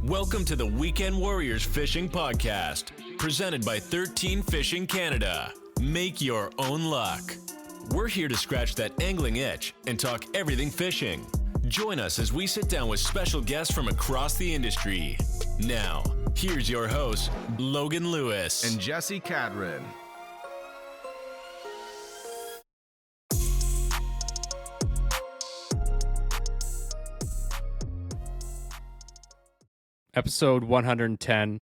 Welcome to the Weekend Warriors Fishing Podcast, presented by 13 Fishing Canada. Make your own luck. We're here to scratch that angling itch and talk everything fishing. Join us as we sit down with special guests from across the industry. Now, here's your hosts, Logan Lewis and Jesse Cadron. Episode 110,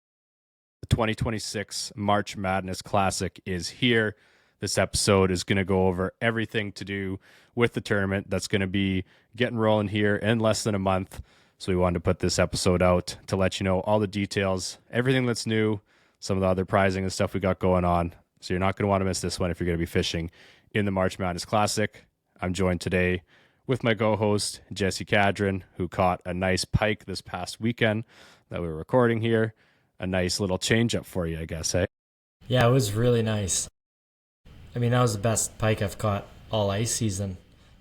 the 2026 March Madness Classic is here. This episode is going to go over everything to do with the tournament that's going to be getting rolling here in less than a month. So we wanted to put this episode out to let you know all the details, everything that's new, some of the other prizing and stuff we got going on. So you're not going to want to miss this one if you're going to be fishing in the March Madness Classic. I'm joined today with my co-host, Jesse Cadron, who caught a nice pike this past weekend that we were recording here. A nice little change up for you, I guess, eh? Yeah, it was really nice. I mean, that was the best pike I've caught all ice season.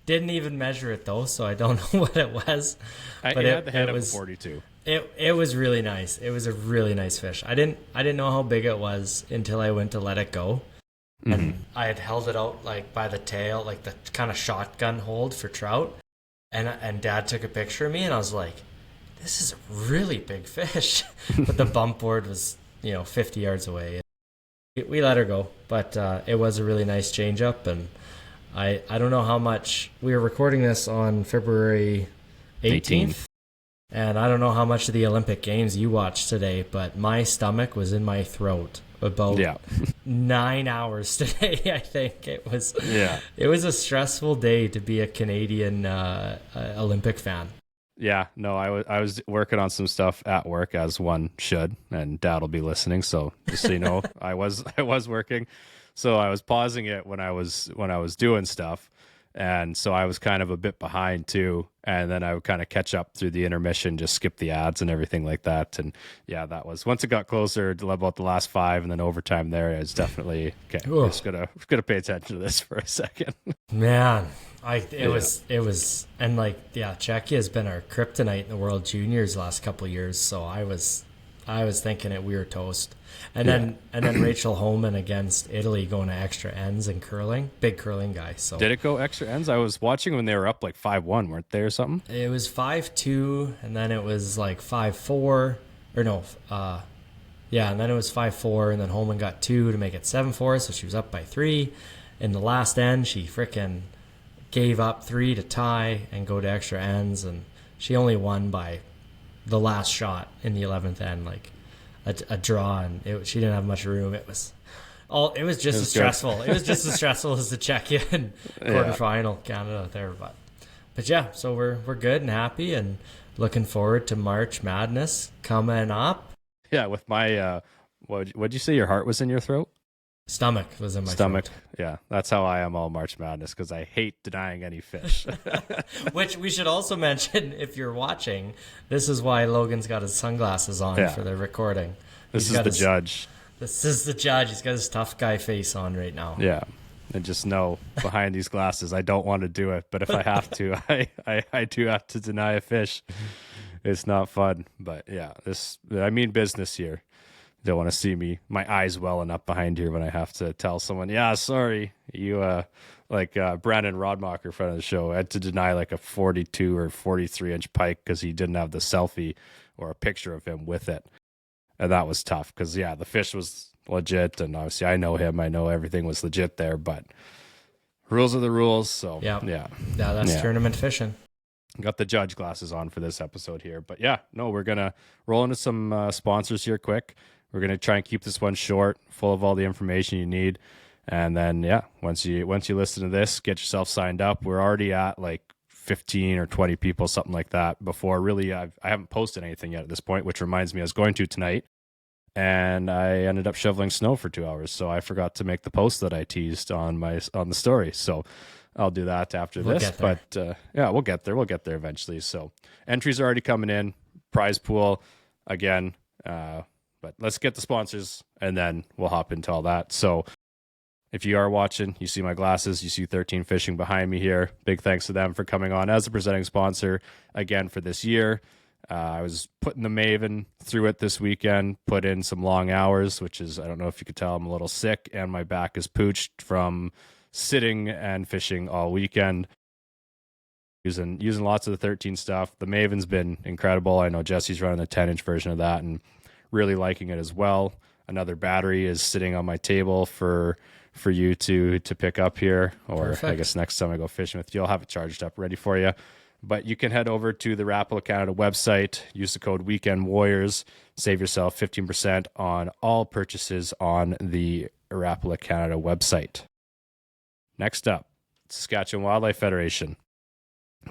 Didn't even measure it though, so I don't know what it was. But it had the head of 42. It was really nice. It was a really nice fish. I didn't know how big it was until I went to let it go. And I had held it out like by the tail, like the kind of shotgun hold for trout. And Dad took a picture of me and I was like, this is a really big fish. But the bump board was, 50 yards away. We let her go, but it was a really nice change up. And I don't know how much. We were recording this on February 18th. And I don't know how much of the Olympic Games you watched today, but my stomach was in my throat about 9 hours today. I think it was. Yeah. It was a stressful day to be a Canadian Olympic fan. Yeah, no, I was working on some stuff at work, as one should, and Dad will be listening. So just so you know, I was working, so I was pausing it when I was doing stuff, and so I was kind of a bit behind too. And then I would kind of catch up through the intermission, just skip the ads and everything like that. And yeah, that was once it got closer to about the last 5 and then overtime there, it's definitely okay. I'm just gonna pay attention to this for a second. Man. It was and Czechia has been our kryptonite in the World Juniors last couple of years, so I was thinking we were toast. And then Rachel Homan against Italy going to extra ends in curling, big curling guy. So did it go extra ends? I was watching when they were up like 5-1, weren't they, or something? It was 5-2, and then it was like 5-4, and then it was 5-4, and then Homan got 2 to make it 7-4, so she was up by 3. In the last end, she frickin' gave up 3 to tie and go to extra ends, and she only won by the last shot in the 11th end, like a draw, and she didn't have much room. It was just as stressful. It was just as stressful as the Czechia quarterfinal Canada there, but yeah, so we're good and happy and looking forward to March Madness coming up. Yeah, with my what'd you say your heart was in your throat? Stomach was in my throat. Yeah, that's how I am all March Madness, because I hate denying any fish. Which we should also mention, if you're watching, this is why Logan's got his sunglasses on for the recording. This is the judge. This is the judge. He's got his tough guy face on right now. Yeah, and just know behind these glasses, I don't want to do it, but if I have to, I do have to deny a fish. It's not fun, but yeah, I mean business here. Don't want to see my eyes welling up behind here when I have to tell someone, yeah, sorry, you Brandon Rodmacher, friend of the show, had to deny like a 42 or 43 inch pike because he didn't have the selfie or a picture of him with it, and that was tough because the fish was legit, and obviously I know him, I know everything was legit there, but rules are the rules. So that's tournament fishing. Got the judge glasses on for this episode here, but we're gonna roll into some sponsors here quick. We're going to try and keep this one short, full of all the information you need. And then, once you listen to this, get yourself signed up. We're already at like 15 or 20 people, something like that. Before really, I haven't posted anything yet at this point, which reminds me I was going to tonight. And I ended up shoveling snow for 2 hours. So I forgot to make the post that I teased on the story. So I'll do that after this. But we'll get there. We'll get there eventually. So entries are already coming in. Prize pool, again. But let's get the sponsors, and then we'll hop into all that. So if you are watching, you see my glasses, you see 13 Fishing behind me here. Big thanks to them for coming on as a presenting sponsor again for this year. I was putting the Maven through it this weekend, put in some long hours, which is, I don't know if you could tell, I'm a little sick and my back is pooched from sitting and fishing all weekend. Using lots of the 13 stuff. The Maven's been incredible. I know Jesse's running the 10-inch version of that and really liking it as well. Another battery is sitting on my table for you to pick up here, or Perfect. I guess next time I go fishing with you, I'll have it charged up ready for you. But you can head over to the Rapala Canada website, use the code Weekend Warriors, save yourself 15% on all purchases on the Rapala Canada website. Next up, Saskatchewan Wildlife Federation.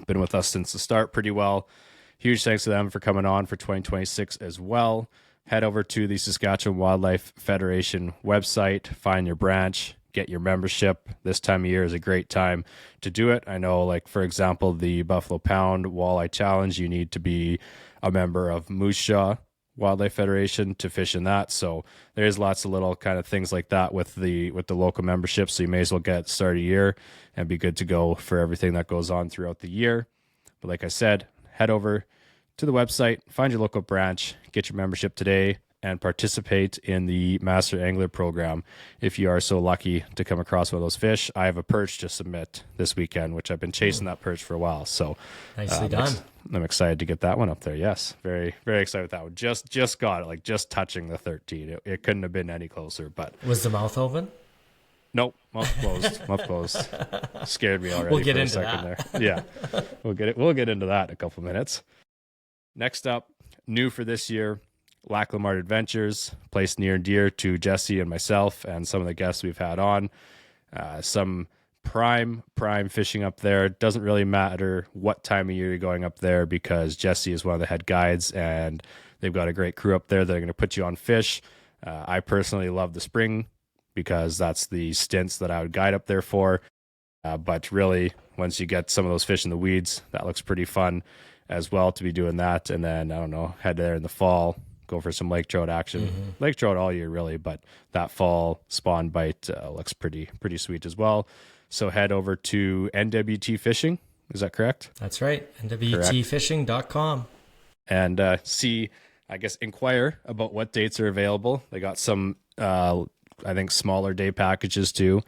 Been with us since the start pretty well. Huge thanks to them for coming on for 2026 as well. Head over to the Saskatchewan Wildlife Federation website, find your branch, get your membership. This time of year is a great time to do it. I know, like, for example, the Buffalo Pound Walleye Challenge, you need to be a member of Moose Jaw Wildlife Federation to fish in that. So there's lots of little kind of things like that with the local membership. So you may as well get started year and be good to go for everything that goes on throughout the year. But like I said, head over to the website, find your local branch, get your membership today, and participate in the Master Angler program if you are so lucky to come across one of those fish. I have a perch to submit this weekend, which I've been chasing that perch for a while. So Nicely done. I'm excited to get that one up there. Yes, very, very excited with that one. Just got it, like just touching the 13. It couldn't have been any closer, but Was the mouth open? nope, mouth closed. Mouth closed. Scared me already. We'll get for a into second that. there. Yeah, we'll get into that in a couple minutes. Next up, new for this year, Lac La Martre Adventures, place near and dear to Jesse and myself and some of the guests we've had on. Some prime fishing up there. It doesn't really matter what time of year you're going up there because Jesse is one of the head guides and they've got a great crew up there that are going to put you on fish. I personally love the spring because that's the stints that I would guide up there for. But really, once you get some of those fish in the weeds, that looks pretty fun as well to be doing that. And then, I don't know, head there in the fall, go for some lake trout action. Mm-hmm. Lake trout all year, really, but that fall spawn bite looks pretty sweet as well. So head over to NWT Fishing. Is that correct? That's right. NWTfishing.com. And see, I guess, inquire about what dates are available. They got some, I think, smaller day packages too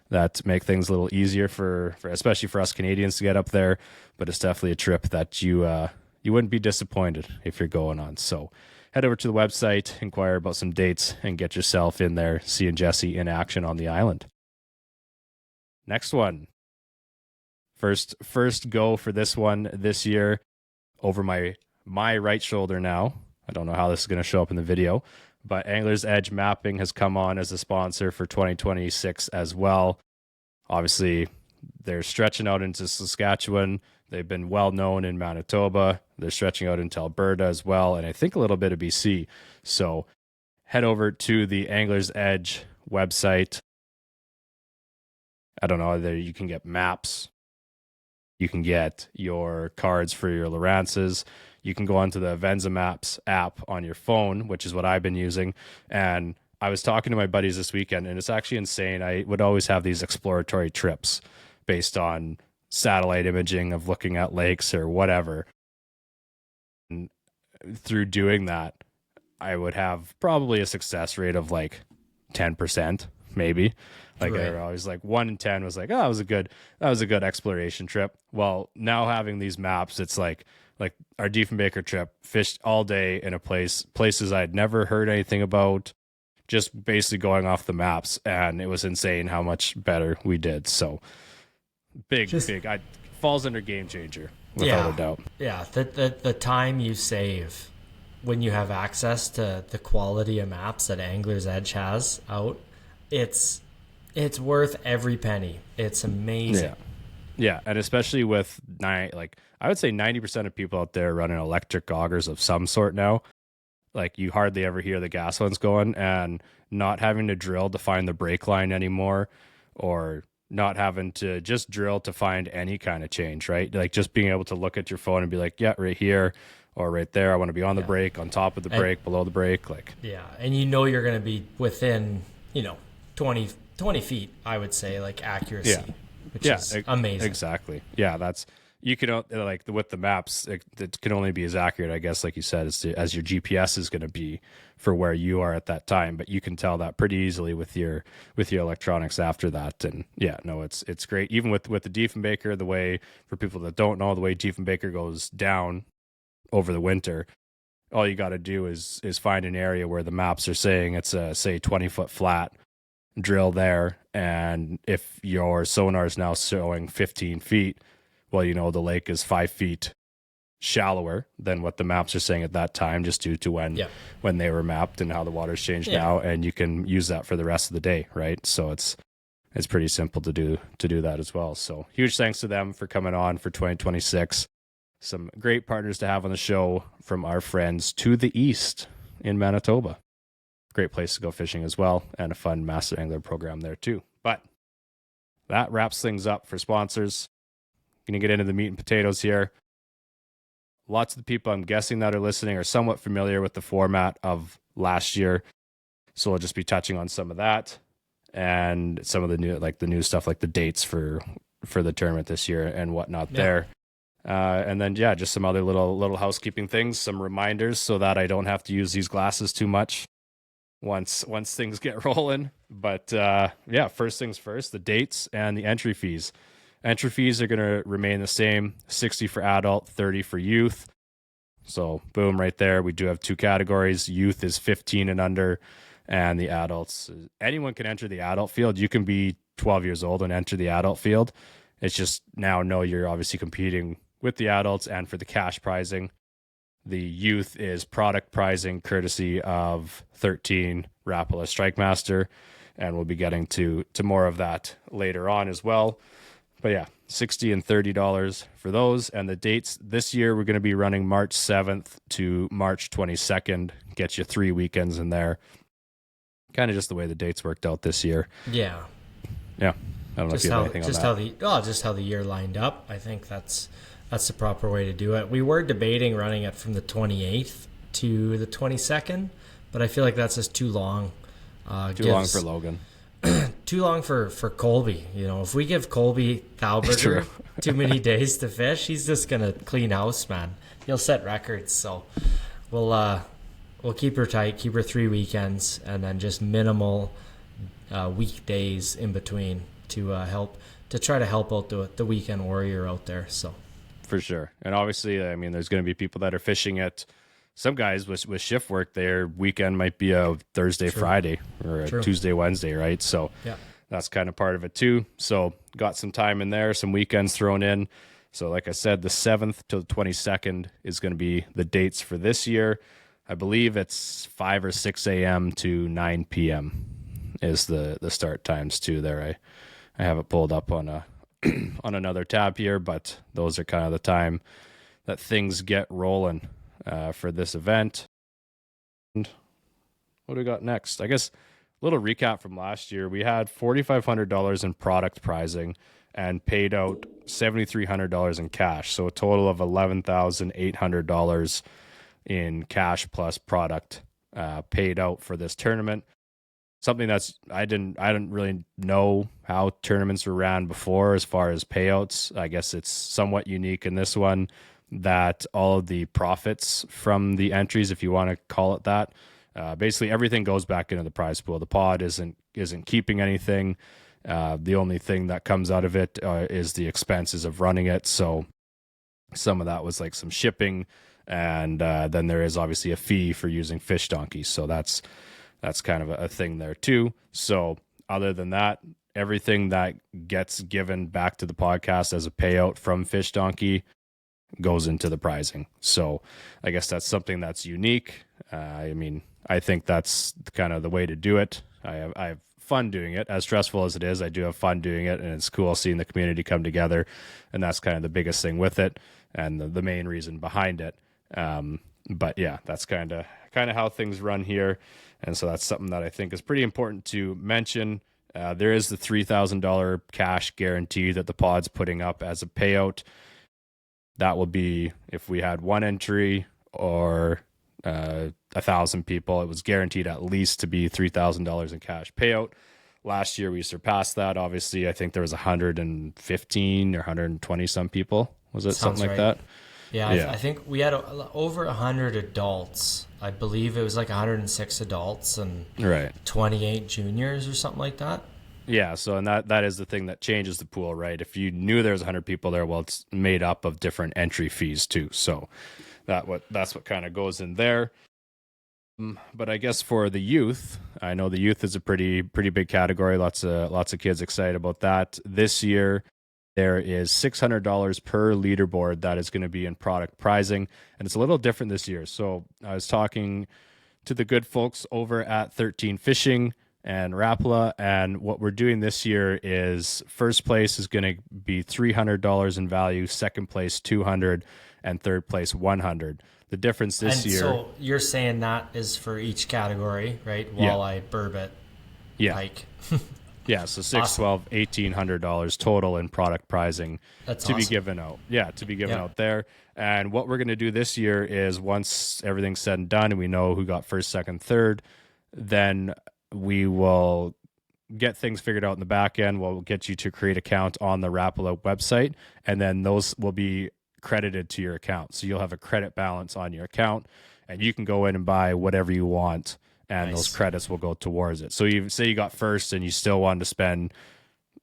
that make things a little easier for especially for us Canadians to get up there. But it's definitely a trip that you wouldn't be disappointed if you're going on. So head over to the website, inquire about some dates, and get yourself in there seeing Jesse in action on the island. Next one. First go for this one this year over my right shoulder now. I don't know how this is going to show up in the video, but Angler's Edge Mapping has come on as a sponsor for 2026 as well. Obviously, they're stretching out into Saskatchewan. They've been well known in Manitoba. They're stretching out into Alberta as well, and I think a little bit of BC. So head over to the Angler's Edge website. I don't know, there you can get maps. You can get your cards for your Lowrances. You can go onto the Avenza Maps app on your phone, which is what I've been using. And I was talking to my buddies this weekend, and it's actually insane. I would always have these exploratory trips based on satellite imaging of looking at lakes or whatever. And through doing that, I would have probably a success rate of like 10%, maybe. Like right. I always like 1 in 10 was like, oh, that was a good exploration trip. Well, now having these maps, it's like our Diefenbaker trip, fished all day in places I'd never heard anything about, just basically going off the maps, and it was insane how much better we did. So big. Falls under game changer without a doubt. Yeah, the time you save when you have access to the quality of maps that Angler's Edge has out, it's worth every penny. It's amazing. Yeah, and especially with I would say 90% of people out there running electric augers of some sort now. Like you hardly ever hear the gas ones going, and not having to drill to find the brake line anymore, or not having to just drill to find any kind of change, right? Like just being able to look at your phone and be like, yeah, right here or right there. I want to be on the brake, on top of the brake, below the brake. And you know you're going to be within, 20 feet, I would say, like accuracy, which is amazing. Exactly. Yeah, that's you can like with the maps, it can only be as accurate, I guess, like you said, as your GPS is going to be for where you are at that time. But you can tell that pretty easily with your electronics after that. And yeah, no, it's great. Even with the Diefenbaker, the way, for people that don't know, the way Diefenbaker goes down over the winter, all you got to do is find an area where the maps are saying it's a, say, 20-foot flat, drill there, and if your sonar is now showing 15 feet, well, you know, the lake is 5 feet shallower than what the maps are saying at that time, just due to when they were mapped and how the water's changed now, and you can use that for the rest of the day, right? So it's pretty simple to do that as well. So huge thanks to them for coming on for 2026. Some great partners to have on the show from our friends to the east in Manitoba. Great place to go fishing as well, and a fun Master Angler program there too. But that wraps things up for sponsors. Going to get into the meat and potatoes here. Lots of the people I'm guessing that are listening are somewhat familiar with the format of last year, so we'll just be touching on some of that and some of the new stuff, like the dates for the tournament this year and whatnot there. And then just some other little housekeeping things, some reminders so that I don't have to use these glasses too much once things get rolling. But first things first, the dates and the entry fees. Entry fees are going to remain the same, $60 for adult, $30 for youth. So boom, right there. We do have two categories. Youth is 15 and under, and the adults, anyone can enter the adult field. You can be 12 years old and enter the adult field. It's just now, you're obviously competing with the adults and for the cash prizing. The youth is product pricing courtesy of 13 Rapala Strike Master, and we'll be getting to more of that later on as well. But yeah, $60 and $30 for those. And the dates this year, we're going to be running March 7th to March 22nd. Get you 3 weekends in there. Kind of just the way the dates worked out this year. Yeah. Yeah. I don't know if you have anything on that. Just how the year lined up. I think that's the proper way to do it. We were debating running it from the 28th to the 22nd, but I feel like that's just too long. Too long for Logan. Too long for Colby. You know, if we give Colby Thalberger too many days to fish, he's just gonna clean house, man. He'll set records. So we'll keep her tight, keep her 3 weekends, and then just minimal weekdays in between to try to help out the weekend warrior out there. So for sure. And obviously, I mean, there's going to be people that are fishing at, some guys with shift work, their weekend might be a Thursday, Friday, or a Tuesday, Wednesday, right? So that's kind of part of it too. So got some time in there, some weekends thrown in. So like I said, the 7th to the 22nd is going to be the dates for this year. I believe it's 5 or 6 a.m. to 9 p.m. is the start times too there. I have it pulled up on on another tab here, but those are kind of the time that things get rolling for this event. And what do we got next? I guess a little recap from last year. We had $4,500 in product pricing and paid out $7,300 in cash. So a total of $11,800 in cash plus product paid out for this tournament. Something that's I didn't really know how tournaments were ran before as far as payouts. I guess it's somewhat unique in this one that all of the profits from the entries, if you want to call it that, basically everything goes back into the prize pool. The pod isn't keeping anything. The only thing that comes out of it is the expenses of running it. So some of that was like some shipping, and then there is obviously a fee for using Fish Donkey. So that's kind of a thing there too. So other than that, everything that gets given back to the podcast as a payout from Fish Donkey goes into the prizing. So I guess that's something that's unique. I mean, I think that's kind of the way to do it. I have fun doing it. As stressful as it is, I do have fun doing it, and it's cool seeing the community come together, and that's kind of the biggest thing with it and the main reason behind it. But yeah, that's kind of how things run here. And so that's something that I think is pretty important to mention. There is the $3,000 cash guarantee that the pod's putting up as a payout. That will be if we had one entry or 1,000 people, it was guaranteed at least to be $3,000 in cash payout. Last year we surpassed that. Obviously, I think there was 115 or 120 some people Was it Sounds something like right. that? Yeah, Yeah. I think we had over 100 adults. I believe it was like 106 adults and Right. 28 juniors or something like that. Yeah, so and that is the thing that changes the pool, right? If you knew there was 100 people there, well, it's made up of different entry fees too. So that's what kind of goes in there. But I guess for the youth, I know the youth is a pretty big category. Lots of kids excited about that. This year, there is $600 per leaderboard that is going to be in product pricing, and it's a little different this year. So I was talking to the good folks over at 13 Fishing and Rapala, and what we're doing this year is first place is going to be $300 in value, second place $200, and third place $100. The difference this year. So you're saying that is for each category, right? Walleye, burbot, pike. Yeah, so $6, $12, $1,800 total in product pricing be given out. Yeah, to be given out there. And what we're going to do this year is once everything's said and done and we know who got first, second, third, then we will get things figured out in the back end. We'll get you to create an account on the Rapala website, and then those will be credited to your account. So you'll have a credit balance on your account, and you can go in and buy whatever you want, and those credits will go towards it. So you say you got first and you still wanted to spend...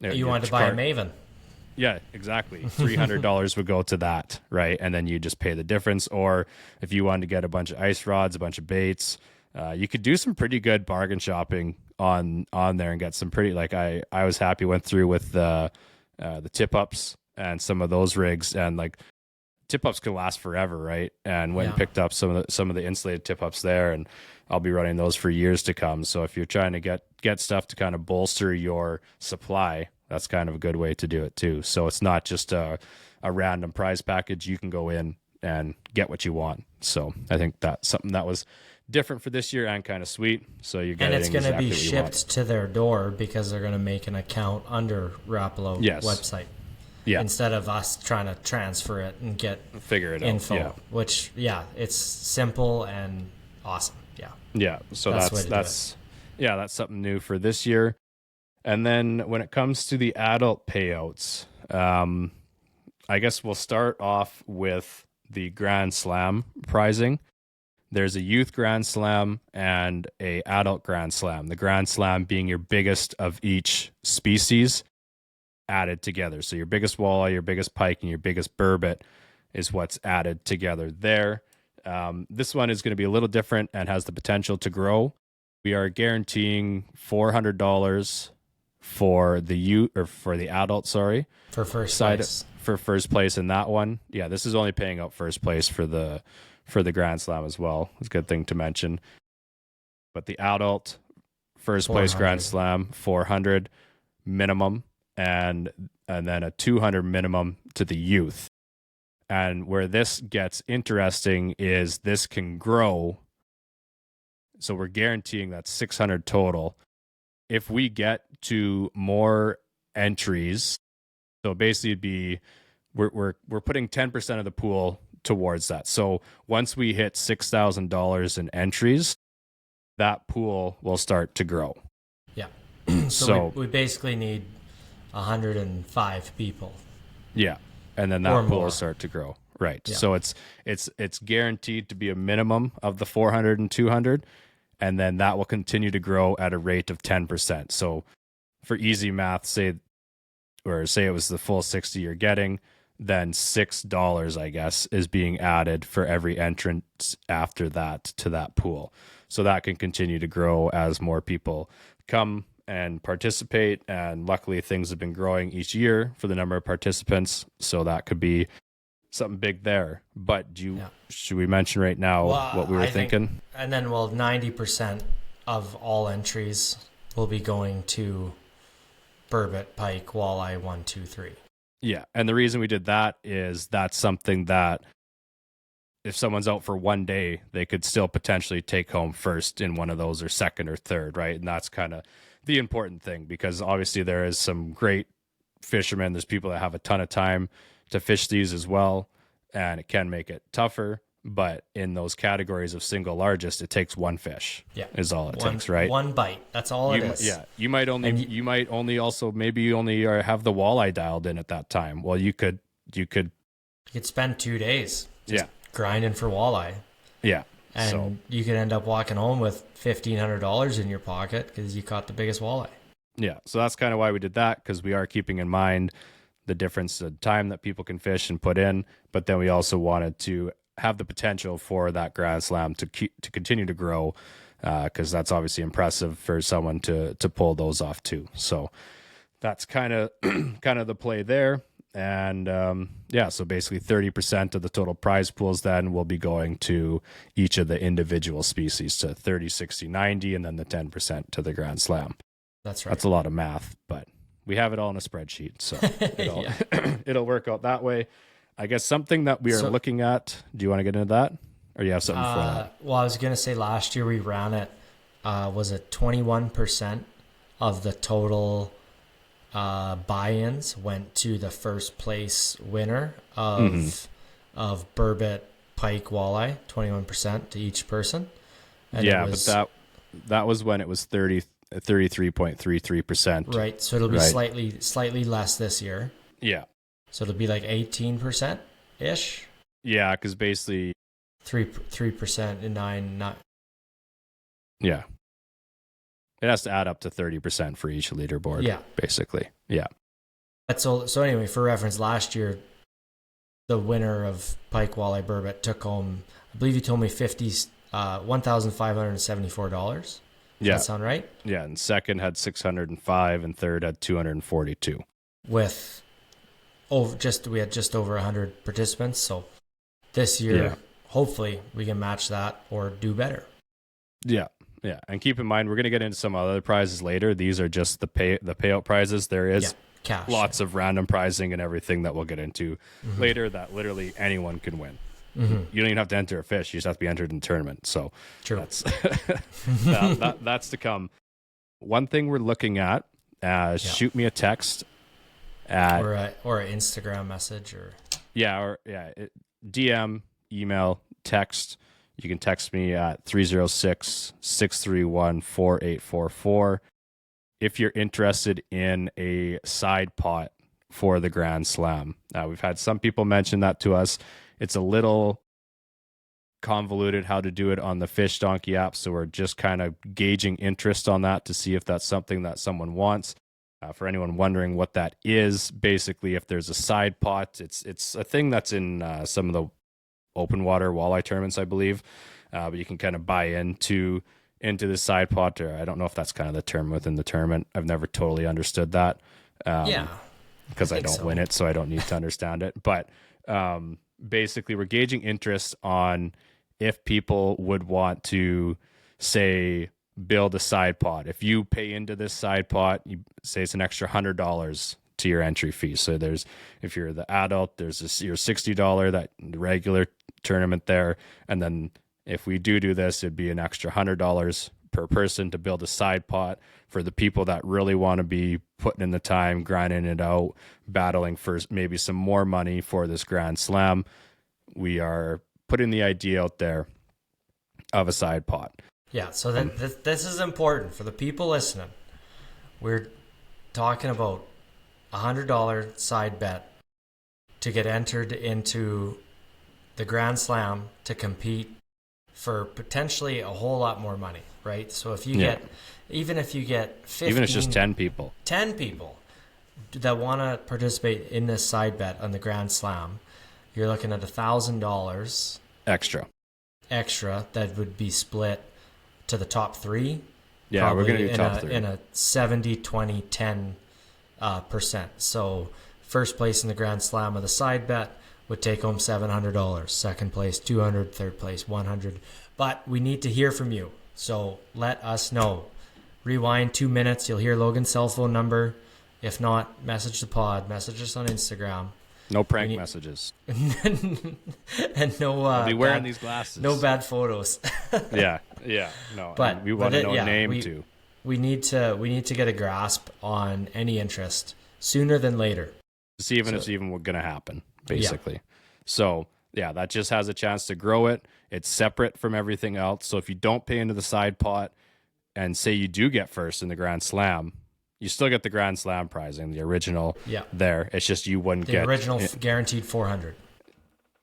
You wanted to buy a Maven. Yeah, exactly. $300 would go to that, right? And then you just pay the difference. Or if you wanted to get a bunch of ice rods, a bunch of baits, you could do some pretty good bargain shopping on there and get some pretty... Like I was happy, went through with the tip-ups and some of those rigs, and like tip-ups can last forever, right? And went and picked up some of the insulated tip-ups there, and I'll be running those for years to come. So if you're trying to get stuff to kind of bolster your supply, that's kind of a good way to do it too. So it's not just a random prize package. You can go in and get what you want. So I think that's something that was different for this year and kind of sweet. So you're getting, and it's going to exactly be what you want. shipped to their door because they're going to make an account under Rapala website. Yeah. Instead of us trying to transfer it and get figure it info, out. which it's simple and awesome. Yeah. So that's something new for this year. And then when it comes to the adult payouts, I guess we'll start off with the Grand Slam prizing. There's a youth Grand Slam and a adult Grand Slam. The Grand Slam being your biggest of each species added together. So your biggest walleye, your biggest pike, and your biggest burbot is what's added together there. This one is going to be a little different and has the potential to grow. We are guaranteeing $400 for the youth, or for the adult, for first place. For first place in that one. Yeah, this is only paying out first place for the Grand Slam as well. It's a good thing to mention. But the adult first place Grand Slam, $400 minimum, and then a $200 minimum to the youth. And where this gets interesting is this can grow. So we're guaranteeing that $600 total. If we get to more entries, so basically it'd be we're putting 10% of the pool towards that. So once we hit $6,000 in entries, that pool will start to grow. Yeah. So we basically need 105 people. Yeah. And then that pool will start to grow. Right. Yeah. So it's guaranteed to be a minimum of the 400 and 200, and then that will continue to grow at a rate of 10%. So for easy math, say it was the full 60 you're getting, then $6, I guess, is being added for every entrance after that to that pool. So that can continue to grow as more people come and participate. And luckily things have been growing each year for the number of participants. So that could be something big there. But should we mention right now what we were thinking? And then 90% of all entries will be going to burbot, pike, walleye, 1, 2, 3. Yeah. And the reason we did that is that's something that if someone's out for one day, they could still potentially take home first in one of those, or second or third, right? And that's kind of the important thing, because obviously there is some great fishermen. There's people that have a ton of time to fish these as well, and it can make it tougher. But in those categories of single largest, it takes one fish. Yeah, is all it takes, right? One bite. That's all it is. Yeah, you might only also maybe you only have the walleye dialed in at that time. Well, you could You could spend 2 days just Yeah. grinding for walleye. Yeah. And So you could end up walking home with $1,500 in your pocket because you caught the biggest walleye. yeah, so that's kind of why we did that, because we are keeping in mind the difference of time that people can fish and put in, but then we also wanted to have the potential for that Grand Slam to continue to grow, because that's obviously impressive for someone to pull those off too. So that's kind of the play there. And so basically 30% of the total prize pools then will be going to each of the individual species, to 30, 60, 90, and then the 10% to the Grand Slam. That's right. That's a lot of math, but we have it all in a spreadsheet, so it'll, Yeah. it'll work out that way. I guess something that we are looking at, do you want to get into that? Or do you have something for that? Well, I was going to say last year we ran it, was it 21% of the total buy-ins went to the first place winner of burbot, pike, walleye, 21% to each person. And Yeah, but that was when it was 33.33%. right. So it'll be Right. slightly less this year. Yeah. So it'll be like 18% ish. Yeah, because basically, 3% and 9. yeah. It has to add up to 30% for each leaderboard, Yeah. basically. Yeah. But so anyway, for reference, last year the winner of pike, walleye, burbot took home, I believe you told me $1,574. Does Yeah. that sound right? Yeah, and second had 605 and third had 242. With we had just over 100 participants. So this year, Yeah. hopefully we can match that or do better. Yeah. Yeah, and keep in mind we're going to get into some other prizes later. These are just the payout prizes. There is Cash. lots of random prizing and everything that we'll get into later that literally anyone can win. You don't even have to enter a fish; you just have to be entered in the tournament. So True. that's that's to come. One thing we're looking at: shoot me a text at or an Instagram message or DM, email, text. You can text me at 306-631-4844 if you're interested in a side pot for the Grand Slam. We've had some people mention that to us. It's a little convoluted how to do it on the Fish Donkey app, so we're just kind of gauging interest on that to see if that's something that someone wants. For anyone wondering what that is, basically, if there's a side pot, it's a thing that's in some of the open water walleye tournaments, I believe. But you can kind of buy into the side pot, or I don't know if that's kind of the term within the tournament. I've never totally understood that. Because I don't win it, so I don't need to understand it. But basically, we're gauging interest on if people would want to, say, build a side pot. If you pay into this side pot, you say it's an extra $100 to your entry fee. So if you're the adult, there's your $60 that regular tournament there, and then if we do this, it'd be an extra $100 per person to build a side pot for the people that really want to be putting in the time, grinding it out, battling for maybe some more money for this Grand Slam. We are putting the idea out there of a side pot. Yeah, so this is important for the people listening. We're talking about $100 side bet to get entered into the Grand Slam to compete for potentially a whole lot more money, right? So if you get, even if you get 15, even if it's just 10 people that want to participate in this side bet on the Grand Slam, you're looking at $1,000 extra that would be split to the top three. Yeah, we're going to do top three in a 70, 20, 10 percent. So first place in the Grand Slam of the side bet would take home $700. Second place, $200. Third place, $100. But we need to hear from you. So let us know. Rewind 2 minutes. You'll hear Logan's cell phone number. If not, message the pod. Message us on Instagram. No prank messages. And no. I'll be wearing these glasses. No bad photos. No. But we want to know name too. We need to get a grasp on any interest sooner than later. To see if it's even going to happen, basically. Yeah. So, that just has a chance to grow it. It's separate from everything else. So if you don't pay into the side pot and say you do get first in the Grand Slam, you still get the Grand Slam prize and the original there. It's just you wouldn't get... The original guaranteed $400.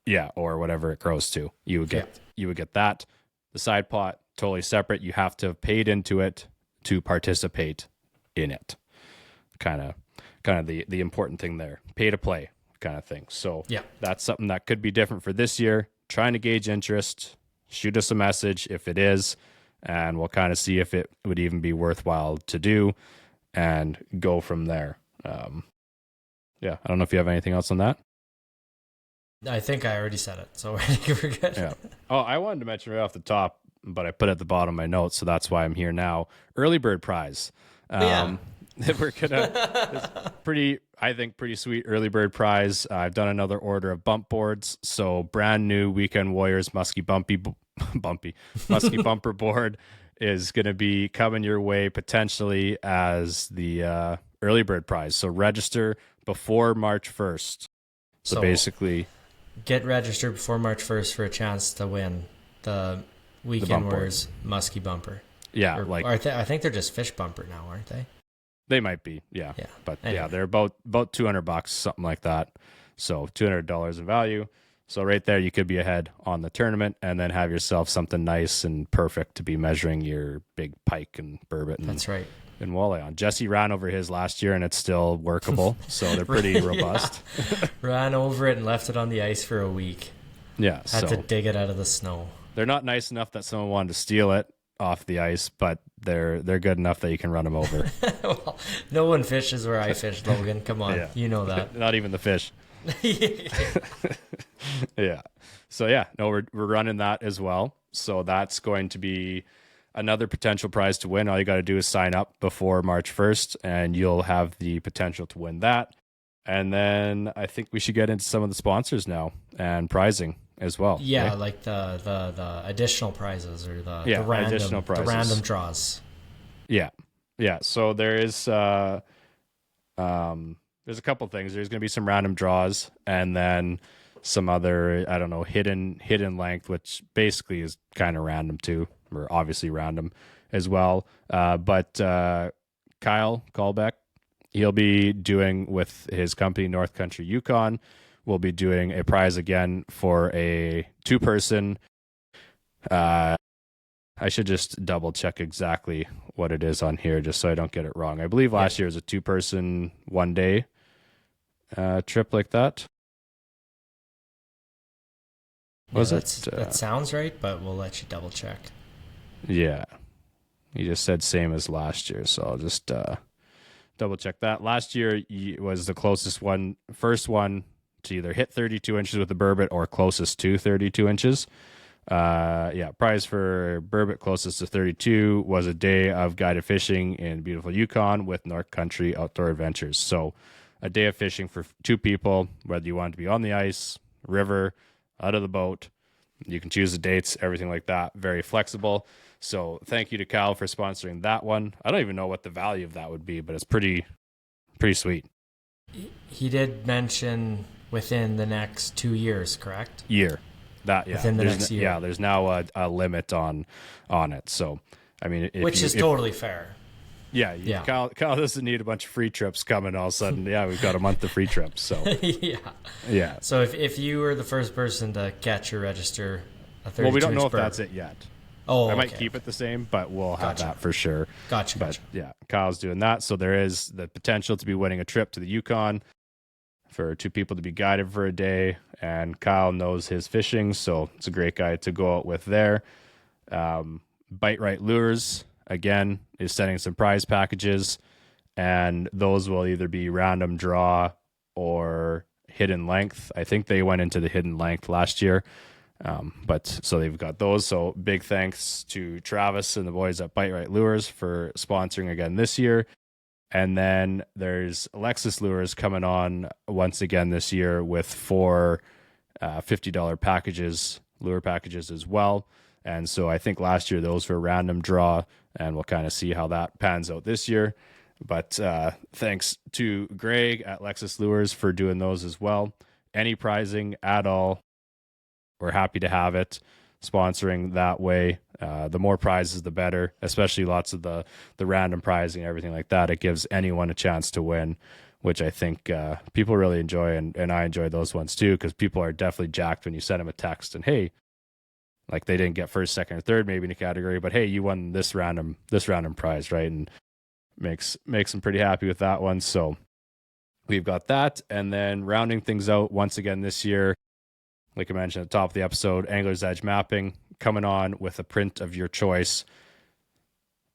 Yeah, or whatever it grows to. You would get that. The side pot, totally separate. You have to have paid into it to participate in it. Kind of the important thing there. Pay to play kind of thing. So that's something that could be different for this year. Trying to gauge interest. Shoot us a message if it is, and we'll kind of see if it would even be worthwhile to do and go from there. I don't know if you have anything else on that. I think I already said it, so I think we're good. Yeah. Oh, I wanted to mention right off the top, but I put it at the bottom of my notes, so that's why I'm here now. Early bird prize. We're gonna pretty sweet early bird prize. I've done another order of bump boards, so brand new Weekend Warriors Muskie Bumper board is gonna be coming your way potentially as the early bird prize. So register before March 1st. So basically, get registered before March 1st for a chance to win the Weekend Warriors Muskie Bumper. Yeah, I think they're just fish bumper now, aren't they? They might be, yeah. But anyway. They're about $200, something like that. So $200 in value. So right there, you could be ahead on the tournament and then have yourself something nice and perfect to be measuring your big pike and burbot. That's right. And walleye on. Jesse ran over his last year and it's still workable. So they're pretty robust. Ran over it and left it on the ice for a week. Yeah. Had to dig it out of the snow. They're not nice enough that someone wanted to steal it off the ice, but they're good enough that you can run them over. Well, no one fishes where I fish, Logan. Come on, You know that. Not even the fish. Yeah. So we're running that as well. So that's going to be another potential prize to win. All you got to do is sign up before March 1st, and you'll have the potential to win that. And then I think we should get into some of the sponsors now and prizing as well. Yeah, right? Like the additional prizes or the additional prizes. The random draws. Yeah. So there is there's a couple things. There's going to be some random draws, and then some other, I don't know, hidden length, which basically is kind of random too, or obviously random as well. But Kyle Callbeck, he'll be doing with his company North Country Yukon. We'll be doing a prize again for a 2-person. I should just double check exactly what it is on here just so I don't get it wrong. I believe last year was a 2-person 1-day trip like that. That sounds right, but we'll let you double check. Yeah. He just said same as last year, so I'll just double check that. Last year was the first one to either hit 32 inches with the burbot or closest to 32 inches. Prize for burbot closest to 32 was a day of guided fishing in beautiful Yukon with North Country Outdoor Adventures. So a day of fishing for 2 people, whether you want to be on the ice, river, out of the boat. You can choose the dates, everything like that. Very flexible. So thank you to Cal for sponsoring that one. I don't even know what the value of that would be, but it's pretty sweet. He did mention within the next 2 years, correct? Year. Within the next year. Yeah, there's now a limit on it. So, I mean, which is totally fair. Yeah. Kyle doesn't need a bunch of free trips coming all of a sudden. We've got a month of free trips. So yeah. So if you were the first person to catch or register a 32 we don't know inch if bird. That's it yet. Oh, I might keep it the same, but we'll have that for sure. Gotcha. But yeah, Kyle's doing that. So there is the potential to be winning a trip to the Yukon for 2 people to be guided for a day. And Kyle knows his fishing, so it's a great guy to go out with there. Bite Right Lures, again, is sending some prize packages, and those will either be random draw or hidden length. I think they went into the hidden length last year. But so they've got those. So big thanks to Travis and the boys at Bite Right Lures for sponsoring again this year. And then there's Alexis Lures coming on once again this year with 4 $50 lure packages as well. And so I think last year those were random draw, and we'll kind of see how that pans out this year. But thanks to Greg at Lexus Lures for doing those as well. Any prizing at all, we're happy to have it. Sponsoring that way, the more prizes the better, especially lots of the random prizing and everything like that. It gives anyone a chance to win which I think people really enjoy, and I enjoy those ones too, because people are definitely jacked when you send them a text and, hey, like they didn't get first, second, or third maybe in a category, but hey, you won this random prize, right? And makes them pretty happy with that one. So we've got that, and then rounding things out once again this year, like I mentioned at the top of the episode, Angler's Edge Mapping coming on with a print of your choice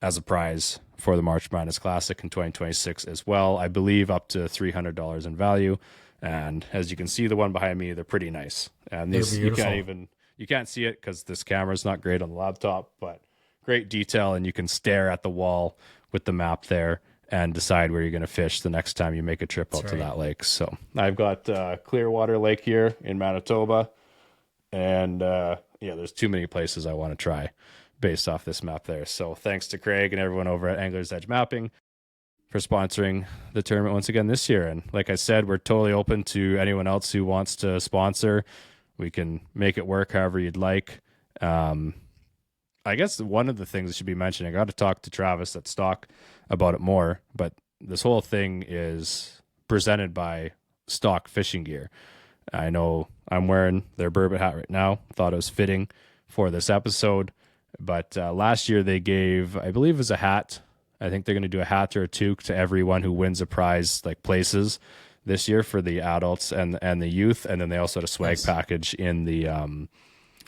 as a prize for the March Madness Classic in 2026 as well. I believe up to $300 in value. And as you can see, the one behind me, they're pretty nice. And these, you can't see it because this camera is not great on the laptop, but great detail. And you can stare at the wall with the map there and decide where you're going to fish the next time you make a trip out to that lake. So I've got Clearwater Lake here in Manitoba. And there's too many places I want to try based off this map there. So thanks to Craig and everyone over at Angler's Edge Mapping for sponsoring the tournament once again this year. And like I said, we're totally open to anyone else who wants to sponsor. We can make it work however you'd like. I guess one of the things that should be mentioned, I got to talk to Travis at Stock about it more, but this whole thing is presented by Stock Fishing Gear. I know I'm wearing their bourbon hat right now. Thought it was fitting for this episode. But last year they gave, I believe it was a hat. I think they're going to do a hat or a toque to everyone who wins a prize, like places this year for the adults and the youth. And then they also had a swag package in the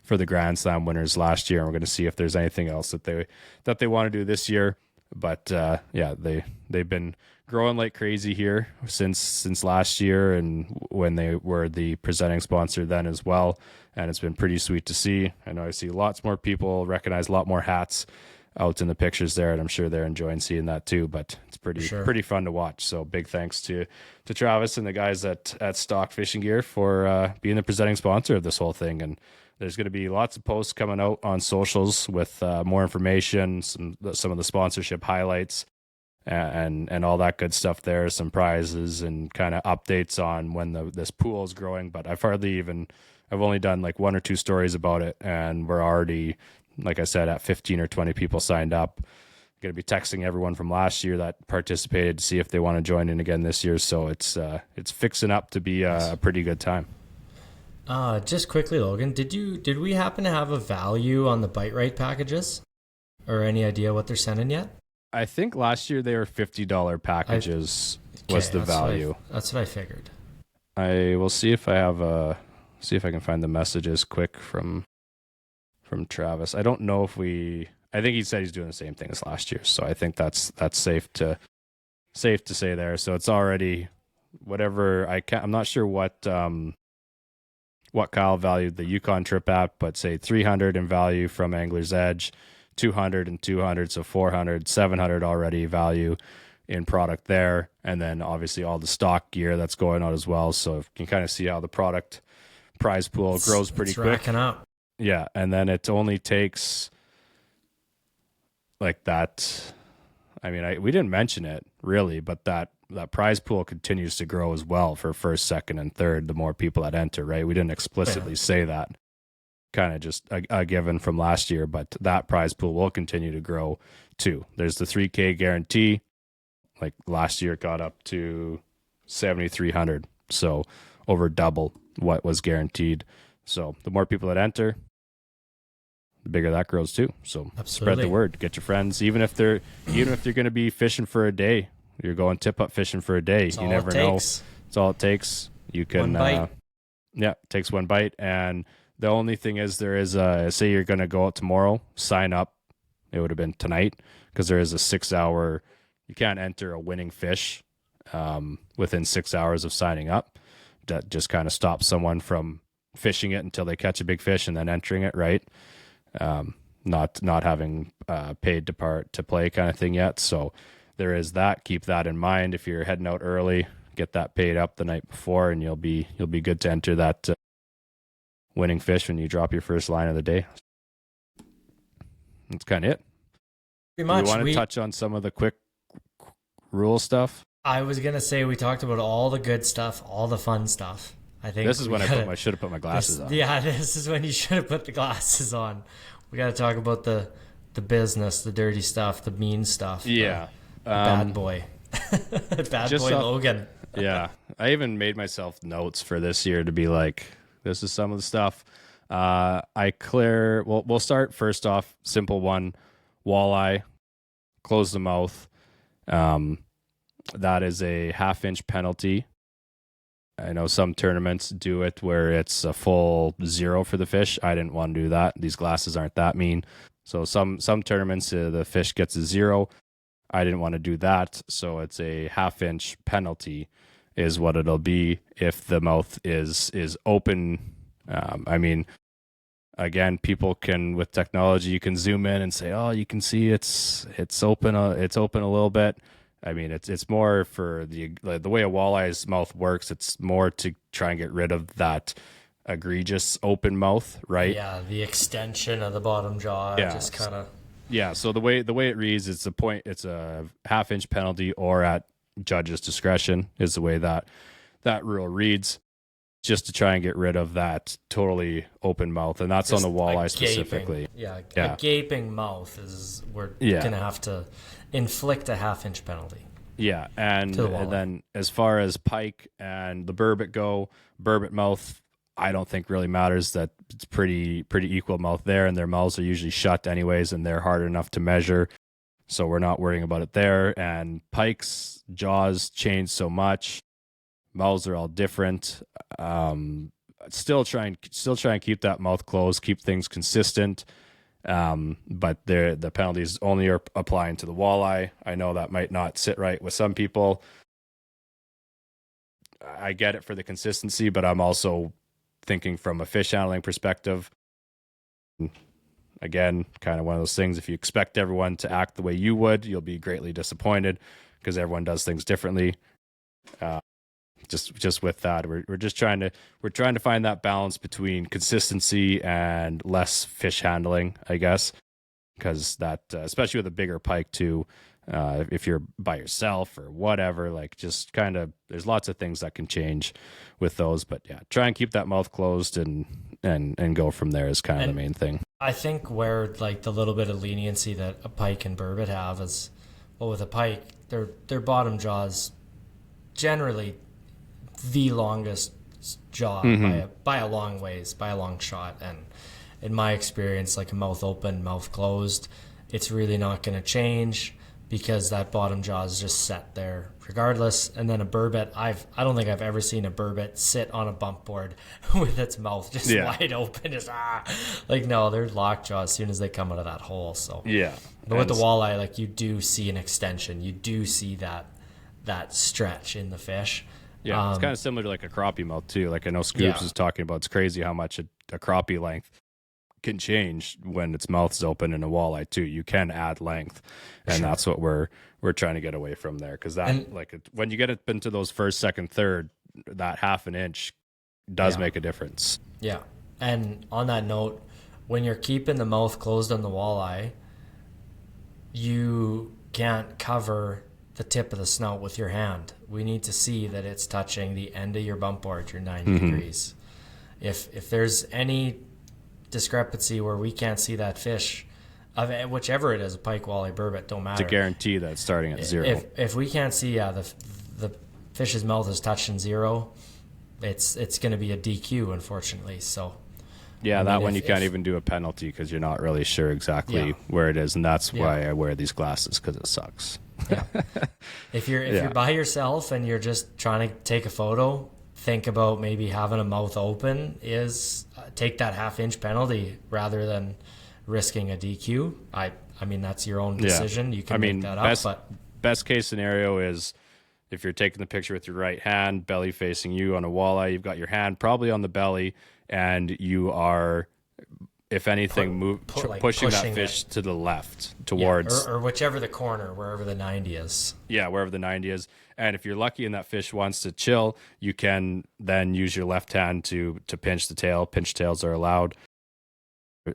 for the Grand Slam winners last year. And we're going to see if there's anything else that they want to do this year. But they've been growing like crazy here since last year, and when they were the presenting sponsor then as well. And it's been pretty sweet to see. I know I see lots more people recognize a lot more hats out in the pictures there, and I'm sure they're enjoying seeing that too. But it's pretty fun to watch. So big thanks to Travis and the guys at Stock Fishing Gear for being the presenting sponsor of this whole thing. And there's going to be lots of posts coming out on socials with more information, some of the sponsorship highlights, and all that good stuff there, some prizes and kind of updates on when this pool is growing. But I've only done like 1 or 2 stories about it, and we're already, like I said, at 15 or 20 people signed up. Going to be texting everyone from last year that participated to see if they want to join in again this year. So it's fixing up to be a pretty good time. Just quickly, Logan, did we happen to have a value on the Bite Right packages, or any idea what they're sending yet? I think last year they were $50 packages was the value. That's what I figured. I will see if I can find the messages quick from Travis. I don't know if I think he said he's doing the same thing as last year. So I think that's safe to say there. So it's already whatever I'm not sure what Kyle valued the Yukon trip at, but say 300 in value from Angler's Edge, 200 and 200, so 400, 700 already value in product there. And then obviously all the stock gear that's going out as well. So you can kind of see how the product prize pool grows pretty quick. Racking up. Yeah. And then it only takes like that. I mean, we didn't mention it really, but that prize pool continues to grow as well for first, second, and third, the more people that enter, right? We didn't explicitly say that, kind of just a given from last year, but that prize pool will continue to grow too. There's the 3K guarantee. Like last year it got up to 7,300. So over double what was guaranteed. So the more people that enter, the bigger that grows too. So Spread the word, get your friends, even if you're going to be fishing for a day, you're going tip up fishing for a day. You never know. It's all it takes. You can, it takes one bite. And the only thing is there is say you're going to go out tomorrow, sign up. It would have been tonight because there is a 6-hour, you can't enter a winning fish within 6 hours of signing up. That just kind of stops someone from fishing it until they catch a big fish and then entering it, right? Not having paid to play kind of thing yet. So there is that. Keep that in mind if you're heading out early. Get that paid up the night before, and you'll be good to enter that winning fish when you drop your first line of the day. That's kind of it. Pretty much. You want to touch on some of the quick rule stuff? I was gonna say we talked about all the good stuff, all the fun stuff. I think this is when I should have put my glasses on. Yeah, this is when you should have put the glasses on. We got to talk about the business, the dirty stuff, the mean stuff. Yeah, the bad boy, Logan. Yeah. I even made myself notes for this year to be like, this is some of the stuff. We'll start first off, simple one, walleye, close the mouth. That is a 1/2 inch penalty. I know some tournaments do it where it's a full 0 for the fish. I didn't want to do that. These glasses aren't that mean. So some tournaments, the fish gets a 0. I didn't want to do that. So it's a 1/2 inch penalty is what it'll be if the mouth is open. I mean, again, people can, with technology, you can zoom in and say, oh, you can see it's open. It's open a little bit. I mean, it's more for the way a walleye's mouth works. It's more to try and get rid of that egregious open mouth, right? Yeah, the extension of the bottom jaw, just kind of. Yeah. So the way it reads, it's a 1/2 inch penalty, or at judge's discretion is the way that rule reads, just to try and get rid of that totally open mouth, and that's just on the walleye specifically. A gaping mouth is we're gonna have to inflict a 1/2 inch penalty. Yeah, and then as far as pike and the burbot go, burbot mouth, I don't think really matters. That it's pretty equal mouth there, and their mouths are usually shut anyways, and they're hard enough to measure, so we're not worrying about it there. And pike's jaws change so much, mouths are all different. Still try and keep that mouth closed, keep things consistent. But the penalties only are applying to the walleye. I know that might not sit right with some people. I get it for the consistency, but I'm also thinking from a fish handling perspective. Again, kind of one of those things, if you expect everyone to act the way you would, you'll be greatly disappointed, because everyone does things differently. Just with that, we're trying to find that balance between consistency and less fish handling, I guess, because that especially with a bigger pike too, if you're by yourself or whatever, like, just kind of, there's lots of things that can change with those, but yeah, try and keep that mouth closed and go from there is kind of the main thing. I think where, like, the little bit of leniency that a pike and burbot have is, well, with a pike, their bottom jaws generally the longest jaw by a long ways, by a long shot. And in my experience, like a mouth open, mouth closed, it's really not going to change, because that bottom jaw is just set there regardless. And then a burbot, I don't think I've ever seen a burbot sit on a bump board with its mouth just wide open, just like, no, they're locked jaw as soon as they come out of that hole. So yeah, but with the walleye, like, you do see an extension, you do see that stretch in the fish. Yeah, it's kind of similar to like a crappie mouth too. Like, I know Scoops is talking about, it's crazy how much a crappie length can change when its mouth is open in a walleye too. You can add length, and that's what we're trying to get away from there, because that, when you get it into those first, second, third, that 1/2 inch does make a difference. Yeah, and on that note, when you're keeping the mouth closed on the walleye, you can't cover the tip of the snout with your hand. We need to see that it's touching the end of your bump board, your 90 degrees. If there's any discrepancy where we can't see that fish, of whichever it is, a pike, walleye, burbot, don't matter. It's a guarantee that it's starting at 0. If we can't see the fish's mouth is touching 0, it's going to be a DQ, unfortunately. So yeah, that one you can't even do a penalty, because you're not really sure exactly where it is, and that's why I wear these glasses, because it sucks. Yeah. If you're by yourself and you're just trying to take a photo, think about maybe having a mouth open, take that 1/2 inch penalty rather than risking a DQ. I mean, that's your own decision. You can make that up. But best case scenario is if you're taking the picture with your right hand, belly facing you on a walleye, you've got your hand probably on the belly, and you are, if anything, pushing that fish to the left towards, or whichever the corner, wherever the 90 is. Yeah, wherever the 90 is. And if you're lucky and that fish wants to chill, you can then use your left hand to pinch the tail. Pinch tails are allowed,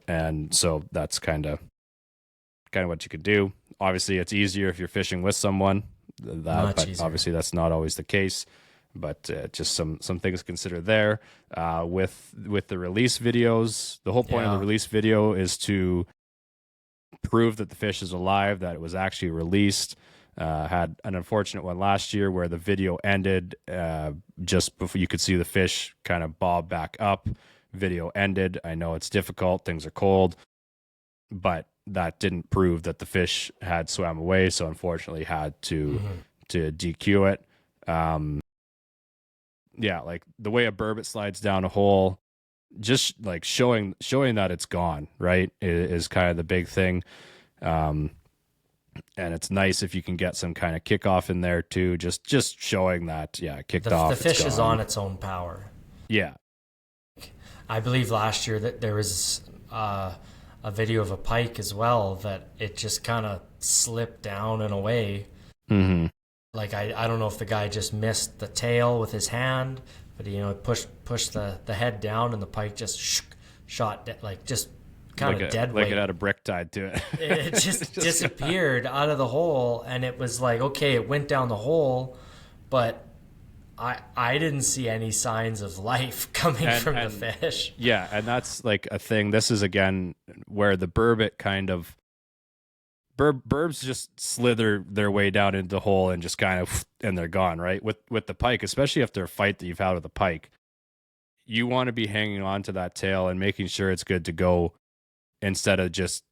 and so that's kind of what you could do. Obviously, it's easier if you're fishing with someone. Obviously, that's not always the case. But just some things to consider there. With the release videos, the whole point of the release video is to prove that the fish is alive, that it was actually released. Had an unfortunate one last year where the video ended just before you could see the fish kind of bob back up. Video ended. I know it's difficult. Things are cold, but that didn't prove that the fish had swam away. So unfortunately had to DQ it. Yeah, like the way a burbot slides down a hole, just like showing that it's gone, right, is kind of the big thing. And it's nice if you can get some kind of kickoff in there too, just showing that, yeah, it kicked off. The fish is on its own power. Yeah. I believe last year that there was a video of a pike as well that it just kind of slipped down and away. Mm-hmm. Like I don't know if the guy just missed the tail with his hand, but he pushed the head down and the pike just shot like just kind of dead weight. Like it had a brick tied to it. It just disappeared out of the hole, and it was like, okay, it went down the hole, but I didn't see any signs of life coming from the fish. Yeah, and that's like a thing. This is again where the burbot kind of burbs just slither their way down into the hole and just kind of and they're gone, right? With the pike, especially after a fight that you've had with a pike, you want to be hanging on to that tail and making sure it's good to go instead of just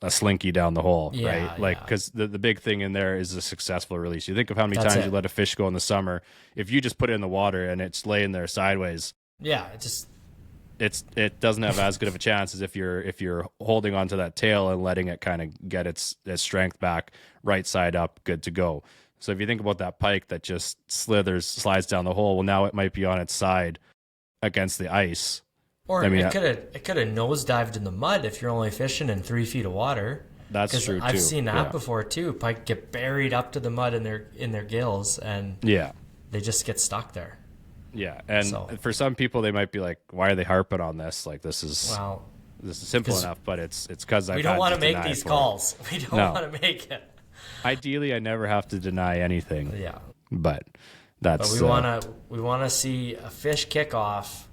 a slinky down the hole, right? Like, because the big thing in there is a successful release. You think of how many times you let a fish go in the summer. If you just put it in the water and it's laying there sideways, it doesn't have as good of a chance as if you're holding onto that tail and letting it kind of get its strength back, right side up, good to go. So if you think about that pike that just slides down the hole, well, now it might be on its side against the ice. Or it could have nosedived in the mud if you're only fishing in 3 feet of water. That's true too. I've seen that before too. Pike get buried up to the mud in their gills, and they just get stuck there. Yeah, and for some people they might be like, "Why are they harping on this? Like this is simple enough." But it's because we don't want to make these calls. We don't want to make it. Ideally, I never have to deny anything. Yeah, but that's. But we want to see a fish kick off.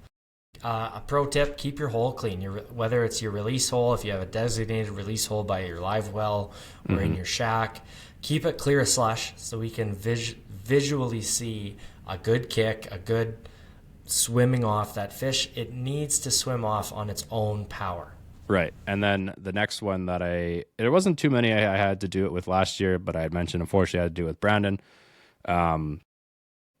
A pro tip: keep your hole clean. Whether it's your release hole, if you have a designated release hole by your live well or in your shack, keep it clear of slush so we can visually see a good kick, a good swimming off. That fish, it needs to swim off on its own power. Right. And then the next one that there wasn't too many I had to do it with last year, but I had mentioned, unfortunately, I had to do it with Brandon.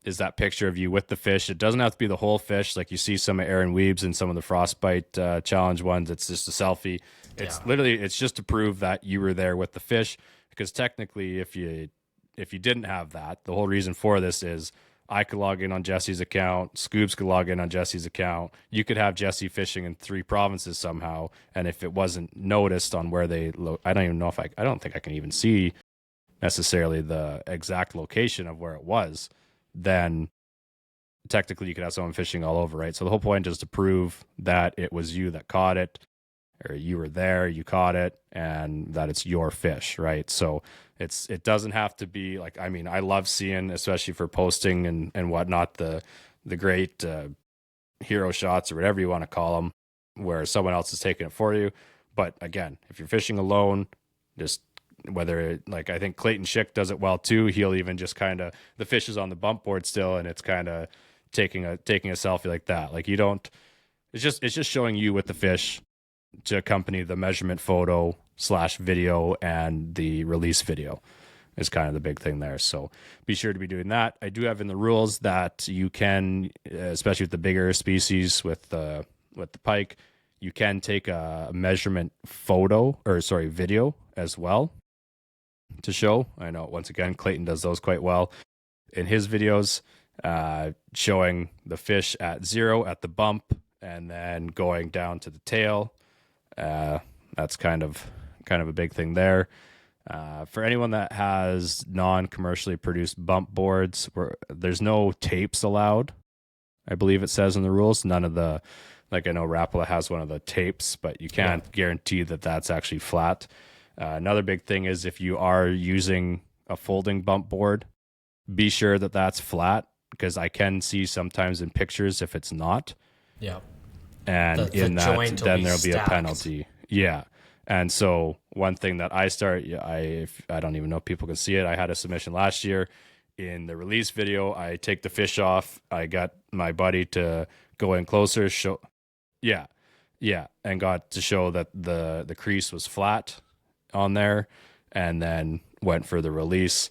Is that picture of you with the fish. It doesn't have to be the whole fish. Like you see some of Aaron Weebs and some of the Frostbite challenge ones. It's just a selfie. It's literally, it's just to prove that you were there with the fish. Because technically, if you didn't have that, the whole reason for this is I could log in on Jesse's account. Scoops could log in on Jesse's account. You could have Jesse fishing in 3 provinces somehow. And if it wasn't noticed on where I don't even know I don't think I can even see necessarily the exact location of where it was. Then technically you could have someone fishing all over, right? So the whole point is to prove that it was you that caught it, or you were there, you caught it, and that it's your fish, right? So it doesn't have to be like, I mean, I love seeing, especially for posting and whatnot, the great hero shots or whatever you want to call them, where someone else is taking it for you. But again, if you're fishing alone, just like I think Clayton Schick does it well too. He'll even just kind of, the fish is on the bump board still, and it's kind of taking a selfie like that. Like you don't, it's just showing you with the fish to accompany the measurement photo / video and the release video is kind of the big thing there. So be sure to be doing that. I do have in the rules that you can, especially with the bigger species, with the pike, you can take a measurement video as well to show. I know, once again, Clayton does those quite well in his videos, showing the fish at 0 at the bump and then going down to the tail. That's kind of a big thing there. For anyone that has non-commercially produced bump boards, there's no tapes allowed. I believe it says in the rules. None of the, like I know Rapala has one of the tapes, but you can't guarantee that that's actually flat. Another big thing is if you are using a folding bump board, be sure that that's flat, because I can see sometimes in pictures if it's not. Yeah. And in that, then there'll be a penalty. Yeah. And so one thing that I don't even know if people can see it. I had a submission last year. In the release video, I take the fish off. I got my buddy to go in closer, and got to show that the crease was flat on there, and then went for the release.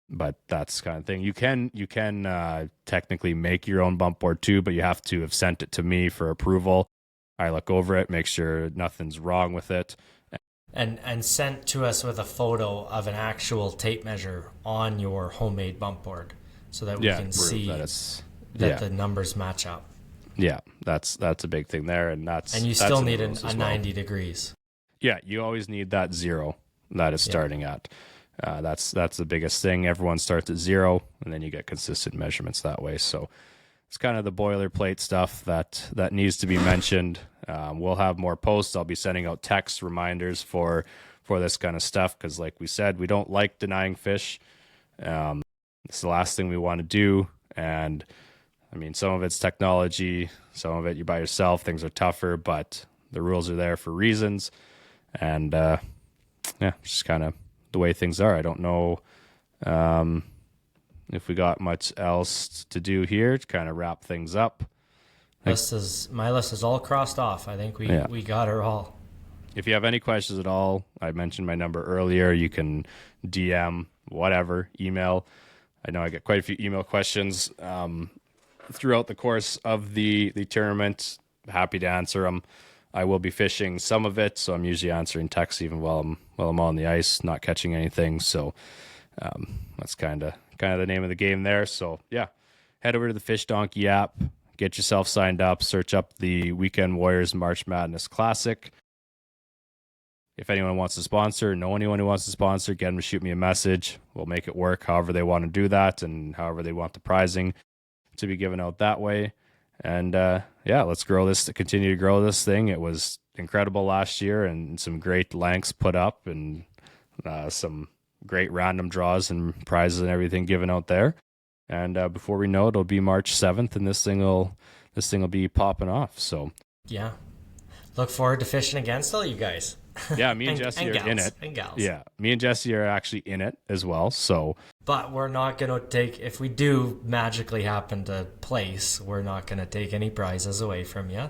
But that's the kind of thing. You can technically make your own bump board too, but you have to have sent it to me for approval. I look over it, make sure nothing's wrong with it. And sent to us with a photo of an actual tape measure on your homemade bump board so that we can see that the numbers match up. Yeah, that's a big thing there, and you still need a 90 degrees. Yeah, you always need that 0 that is starting at. That's the biggest thing. Everyone starts at 0, and then you get consistent measurements that way. So it's kind of the boilerplate stuff that needs to be mentioned. We'll have more posts. I'll be sending out text reminders for this kind of stuff because, like we said, we don't like denying fish. It's the last thing we want to do. And I mean, some of it's technology, some of it you're by yourself. Things are tougher, but the rules are there for reasons. And just kind of the way things are. I don't know if we got much else to do here to kind of wrap things up. My list is all crossed off. I think we got her all. If you have any questions at all, I mentioned my number earlier. You can DM, whatever, email. I know I get quite a few email questions throughout the course of the tournament. Happy to answer them. I will be fishing some of it, so I'm usually answering texts even while I'm on the ice, not catching anything. So that's kind of the name of the game there. So yeah, head over to the Fish Donkey app, get yourself signed up, search up the Weekend Warriors March Madness Classic. If anyone wants to sponsor, know anyone who wants to sponsor, get them to shoot me a message. We'll make it work however they want to do that and however they want the prizing to be given out that way. And let's continue to grow this thing. It was incredible last year and some great lengths put up and some great random draws and prizes and everything given out there. And before we know it, it'll be March 7th and this thing will be popping off. So yeah, look forward to fishing against all you guys. Yeah, me and Jesse are in it. And gals. Yeah, me and Jesse are actually in it as well. So, but we're not going to take, if we do magically happen to place, we're not going to take any prizes away from you.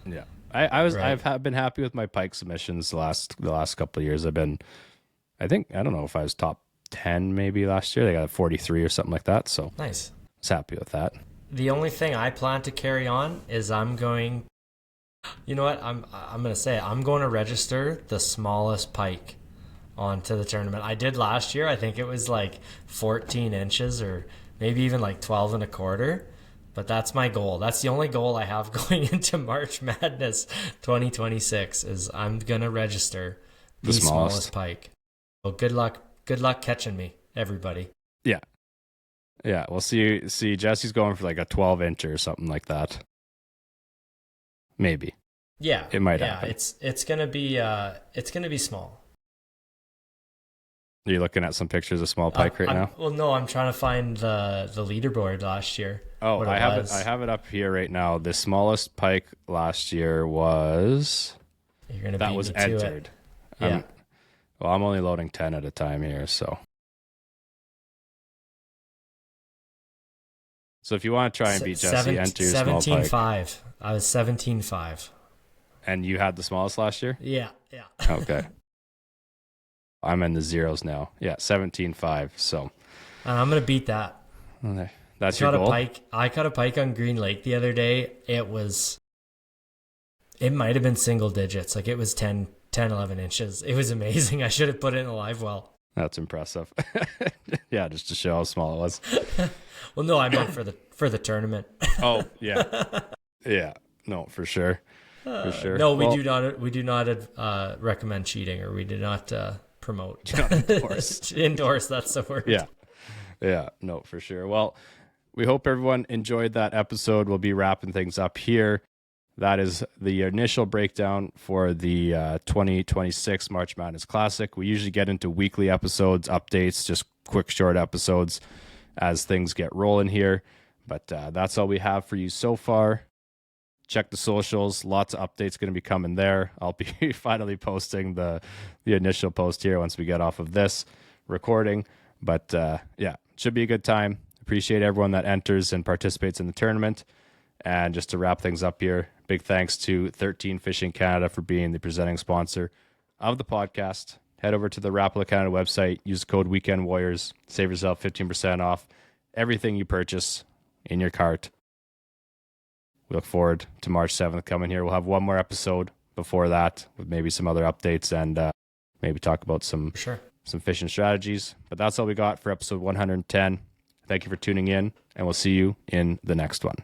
Yeah, I've been happy with my pike submissions the last couple of years. I don't know if I was top 10 maybe last year. They got a 43 or something like that. So nice. I was happy with that. The only thing I plan to carry on is I'm going to register the smallest pike onto the tournament. I did last year. I think it was like 14 inches or maybe even like 12 and a quarter. But that's my goal. That's the only goal I have going into March Madness 2026 is I'm going to register the smallest pike. Well, good luck catching me, everybody. Yeah. Yeah, we'll see. Jesse's going for like a 12 inch or something like that. Maybe. Yeah. It might happen. It's gonna be small. Are you looking at some pictures of small pike right now? Well, no, I'm trying to find the leaderboard last year. Oh, I have it up here right now. The smallest pike last year was that was entered. Yeah. I'm only loading 10 at a time here, so. So if you want to try and beat Jesse, enter your small pike. 17.5. I was 17.5. And you had the smallest last year? Yeah. Okay. I'm in the zeros now. Yeah, 17.5. So I'm gonna beat that. Okay. That's your goal. I caught a pike on Green Lake the other day. It might have been single digits. Like it was 10, 11 inches. It was amazing. I should have put it in a live well. That's impressive. Yeah, just to show how small it was. Well, no, I meant for the tournament. Oh, yeah. Yeah. No, for sure. For sure. No, we do not recommend cheating, or we do not promote. Endorse. Endorse, that's the word. Yeah. Yeah, no, for sure. Well, we hope everyone enjoyed that episode. We'll be wrapping things up here. That is the initial breakdown for the 2026 March Madness Classic. We usually get into weekly episodes, updates, just quick, short episodes as things get rolling here. But that's all we have for you so far. check the socials. Lots of updates going to be coming there. I'll be finally posting the initial post here once we get off of this recording. But yeah, should be a good time. Appreciate everyone that enters and participates in the tournament. And just to wrap things up here, big thanks to 13 Fishing Canada for being the presenting sponsor of the podcast. Head over to the Rapala Canada website, use code Weekend Warriors, save yourself 15% off everything you purchase in your cart. We look forward to March 7th coming here. We'll have one more episode before that with maybe some other updates and maybe talk about some fishing strategies. But that's all we got for episode 110. Thank you for tuning in, and we'll see you in the next one.